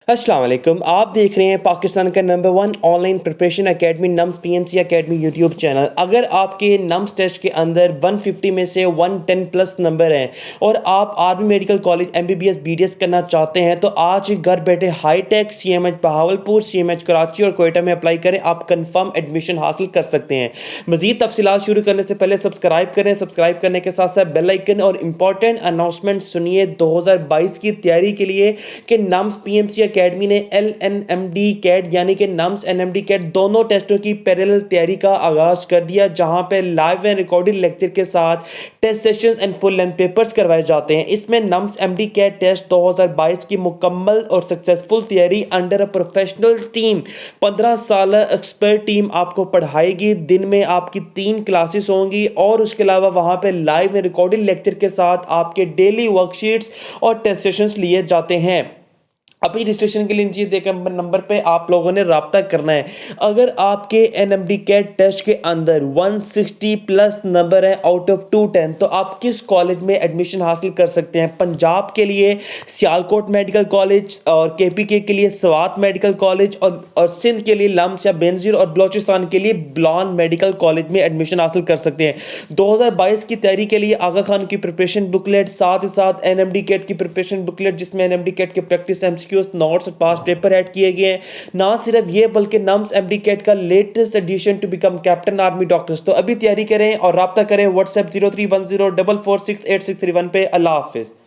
अस्सलाम वालेकुम। आप देख रहे हैं पाकिस्तान का number 1 online preparation academy nums PMC academy YouTube channel. अगर आपके नम्स टेस्ट के अंदर 150 में से 110 प्लस नंबर हैं और आप army medical college MBBS BDS करना चाहते हैं तो आज घर बैठे hi tech CMH Bahawalpur, CMH Karachi और कोयटा में अप्लाई करें। आप कंफर्म एडमिशन हासिल कर सकते हैं। मजीद तफसीलात शुरू करने से पहले सब्सक्राइब करें। सब्सक्राइब करने के साथ साथ बेल आइकन और इंपॉर्टेंट अनाउंसमेंट सुनिए 2022 की तैयारी के लिए कि नम्स पीएमसी एकेडमी ने LNMD यानी कि नम्स NMD कैट दोनों टेस्टों की पैरेलल तैयारी का आगाज कर दिया, जहां पे लाइव एंड रिकॉर्डेड लेक्चर के साथ test sessions and full length papers करवाए जाते हैं। इसमें नम्स MD कैट टेस्ट 2022 की मुकम्मल और सक्सेसफुल तैयारी अंडर अ प्रोफेशनल टीम 15 साल एक्सपर्ट टीम आपको पढ़ाएगी। दिन में आपकी 3 क्लासेस होंगी और उसके अलावा वहां पे लाइव एंड रिकॉर्डेड लेक्चर के साथ आपके डेली वर्कशीट्स और टेस्ट सेशंस लिए जाते हैं। अभी रजिस्ट्रेशन के लिए नीचे देखे नंबर पे आप लोगों ने राब्ता करना है। अगर आपके NMD कैट टेस्ट के अंदर 160 प्लस नंबर है आउट ऑफ 210 तो आप किस कॉलेज में एडमिशन हासिल कर सकते हैं। पंजाब के लिए सियालकोट मेडिकल कॉलेज और KPK के लिए स्वात मेडिकल कॉलेज और सिंध के लिए लम्स या बेनजीर और बलोचिस्तान के लिए ब्लॉन मेडिकल कॉलेज में एडमिशन हासिल कर सकते हैं। 2022 की तैयारी के लिए आगा खान की प्रिपरेशन बुकलेट, साथ ही साथ NMD कैट की प्रिपरेशन बुकलेट जिसमें NMD कैट के प्रैक्टिस MCQ नोट्स और पास पेपर ऐड किए गए हैं। ना सिर्फ ये बल्कि नम्स MD कैट का latest edition to become captain army doctors. तो अभी तैयारी करें और राब्ता करें WhatsApp 0310446861 पे। अल्लाह हाफिज।